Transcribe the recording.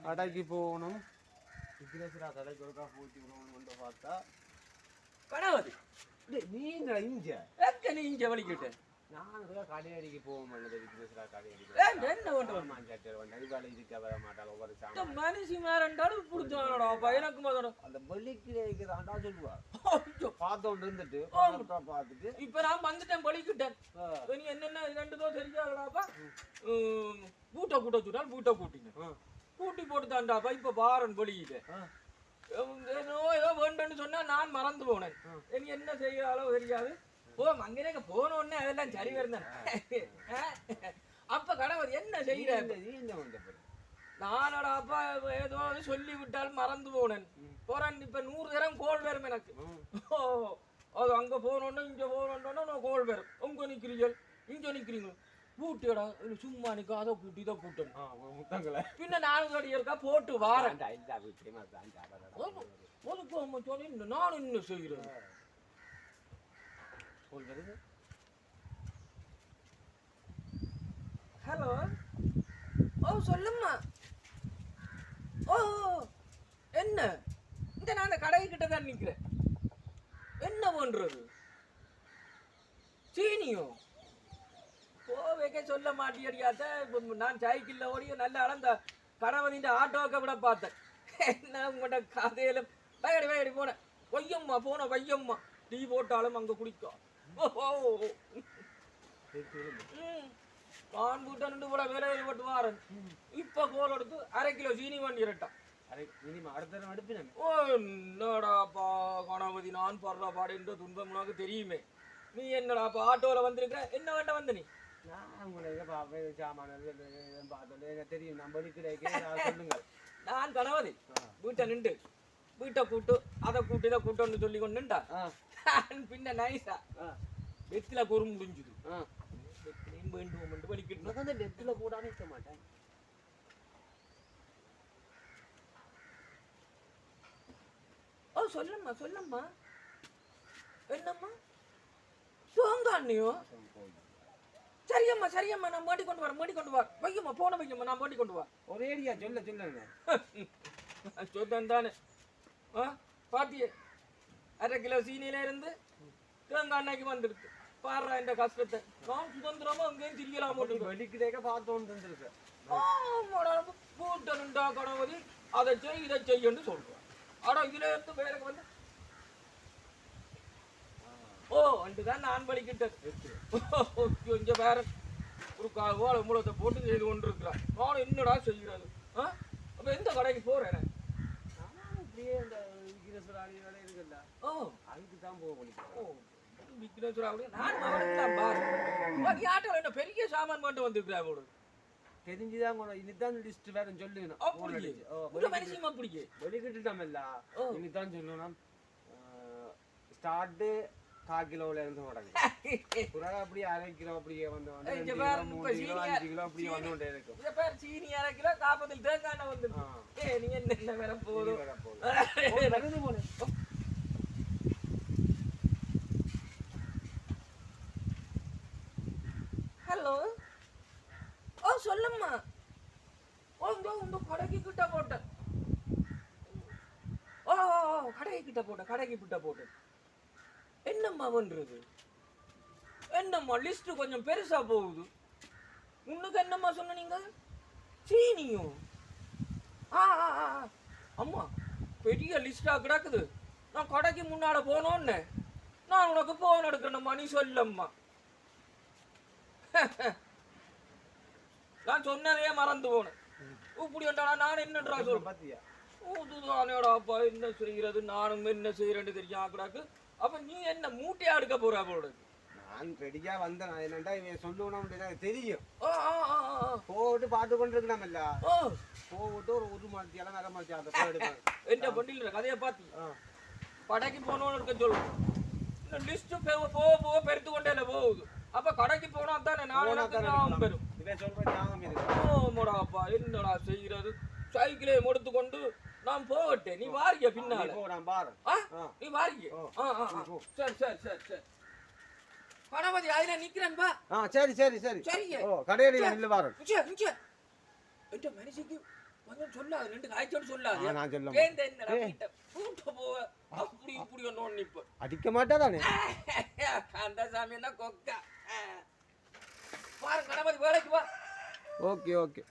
கடைக்கு போகணும். விக்னேஸ்வரா கடைக்கு ஒருக்கா பூச்சி கொண்டு பார்த்தா கணவதி நீங்க இங்க எங்க நீ இங்க வலிக்கிட்ட நான் கடையடிக்கு போக மாட்டேன். விக்னேஸ்வரா கடையடிக்கு என்ன கொண்டு வர மாட்டாள் ஒவ்வொரு சாமான் மனுஷி மேரண்டாலும் பிடிச்சானடா எனக்கு மாதிரி அந்த பலிக்கு தாண்டா சொல்லுவார் பார்த்தோண்டு இருந்துட்டு பார்த்துட்டு இப்ப நான் வந்துட்டேன் பலிக்கிட்டேன். நீ என்னென்ன ரெண்டுதோ தெரிஞ்சாங்கடாப்பா பூட்டை கூட்ட சொன்னால் பூட்டை கூட்டினேன் கூட்டி போட்டு தாண்டாப்பா இப்ப பாரன் பலிக்கிட்டேன். ஏதோ வேண்டுன்னு சொன்னா நான் மறந்து போனேன். நீ என்ன செய்யறாலோ தெரியாது. அங்கே போன உடனே அதெல்லாம் சரி வருந்தேன். அப்ப கணவர் என்ன செய்யற நானோட அப்பா ஏதோ சொல்லி விட்டால் மறந்து போனேன். போறேன் இப்ப 100 தரம் கோல் வரும் எனக்கு. அது அங்க போனோன்னு இங்க போனோன்னா கோல் வரும். உங்க நிக்கிறீர்கள் இங்க நிக்கிறீங்க பூட்டிடா சும்மா நிக்க அதை பூட்டி இதை பூட்டணும். பின்ன 4 அடி இருக்கா போட்டு வாரேன். நான் என்ன செய்யறேன் ஹலோ சொல்லும்மா. என்ன இந்த நான் அந்த கடை கிட்ட தான் நிக்கிறேன். என்ன பண்றது சீனியோ போவேக்க சொல்ல மாட்டியடியாத்த. நான் சைக்கிள்ல ஓடிய நல்ல அளந்த கணவனின் ஆட்டோக்க விட பார்த்தேன். என்ன உங்கள்கிட்ட கதையில வயடி போனேன். வையம்மா போன வையம்மா டீ போட்டாலும் அங்க குடிக்கும். நான் வீட்டை கூட வேலையில் போட்டு வாரன். இப்ப கோல் எடுத்து 1/2 கிலோ சீனி வண்டி இரட்டான். என்னடாப்பா கணபதி நான் படுற பாடு என்ற துன்பம் உனக்கு தெரியுமே. நீ என்னடாப்பா ஆட்டோல வந்திருக்கிற என்ன வேண்ட வந்த நீ? நான் கணபதி வீட்டை நின்று வீட்டை கூட்டு அதை கூட்டு இதை கூட்டோன்னு சொல்லி கொண்டுட்டா பின்ன நைஸா வெத்தில கூறு முடிஞ்சுது. வேண்டும் படிக்கணும் வெத்தில கூட நிற்க மாட்டேன். சொல்லம்மா சொல்லம்மா என்னம்மா தூங்காண்ணியோ? சரியம்மா சரியம்மா நான் மாட்டி கொண்டு வர வையம்மா போன வையம்மா நான் மாட்டி கொண்டு வா. ஒரேடியா சொல்ல சொல்லுங்க சொல்றேன் தானே. பாத்தியே 1/2 கிலோ சீனியில இருந்து தேங்காய் அன்னைக்கு வந்துருக்கு. பாடுறா இந்த கஷ்டத்தை. நான் சுதந்திரமா அங்கேயும் திரியலாம் வெடிக்கிறேக்க பார்த்தோன்னு கூட்டணுண்டா கணவதி அதை செய் இதை செய்யன்னு சொல்றேன். ஆனா இதுல இருந்து வேற வந்து அண்டுதான் நான் வலிக்கிட்டேன். கொஞ்சம் வேற ஒரு ஓலை மூலத்தை போட்டு செய்து கொண்டு இருக்கிறான். நான் என்னடா செய்யறது? அப்ப எந்த கடைக்கு போறேன்? பெரிய சாமான் மட்டும் வந்துருக்கிறேன். தெரிஞ்சுதான் இனிதான் லிஸ்ட் வேற சொல்லுங்க. வெளிக்கிட்டுட்டோம்ல இனிதான் சொல்லணும். ஸ்டார்ட் 1/4 கிலோல இருந்து தொடங்கி அப்படி 1/2 கிலோ அப்படியே வந்து 2 கிலோ 3 கிலோ 5 கிலோ அப்படியே வந்து கொண்டே இருக்கும். சீனி 1/2 கிலோ காப்பத்தில் தேங்காய் வந்து நீங்க என்ன வேற போதும். ஹலோ சொல்லம்மா. இந்த கடைக்கு கிட்ட போட்டேன். கடைக்கு கிட்ட போட்டேன். என்னம்மா பண்றது? என்னம்மா லிஸ்ட் கொஞ்சம் பெருசா போகுது. உனக்கு என்னம்மா சொன்ன நீங்க? சீனியும் அம்மா பெரிய லிஸ்டா கிடக்குது. நான் கடைக்கு முன்னால போனோன்னு நான் உனக்கு போன் எடுக்கணும்மா. நீ சொல்லம்மா. நான் சொன்னதையே மறந்து போனேன். இப்படி நான் என்னன்றா சொல்ல பாத்தியா? ஊதுதானேடாப்பா என்ன செய்யறது? நானும் என்ன செய்யறேன்னு தெரியாக்கு. அப்ப நீ என்ன மூட்டையா எடுக்க போற போல? நான் ரெடியா வந்தேன். என்னண்டா இவன் சொல்லணும் தெரியும். போட்டு பார்த்து கொண்டு இருக்கலாம்ல. போட்டு ஒரு மாத்தியால நர மாத்தியா என்ன பண்ணிடுற கதையை பார்த்து கடைக்கு போனோன்னு இருக்க சொல்லுவோம். லிஸ்ட் போக பெருத்து கொண்டே போகுது. அப்ப கடைக்கு போனா தானே நான் பெரும். ஓமடாப்பா என்னடா செய்யறது? சைக்கிளை முடித்து கொண்டு நான் போகட்டேன். நீ வாரிய பின்னால நீ வாரிய. சரி சரி சரி சரி கணபதி அதுல நிக்கிறேன்பா. சரி சரி சரி சரி கடையில நில்லு வாரு. என்ற மனுஷிக்கு கொஞ்சம் சொல்லாது ரெண்டு காய்ச்சல் சொல்லாது நான் சொல்ல ஏன் என்னடா வீட்டை பூட்ட போவ அப்படி இப்படி ஒன்று இப்போ அடிக்க மாட்டாதானே அந்த சாமி என்ன கொக்கா பாருங்க கணபதி வேலைக்கு வா ஓகே ஓகே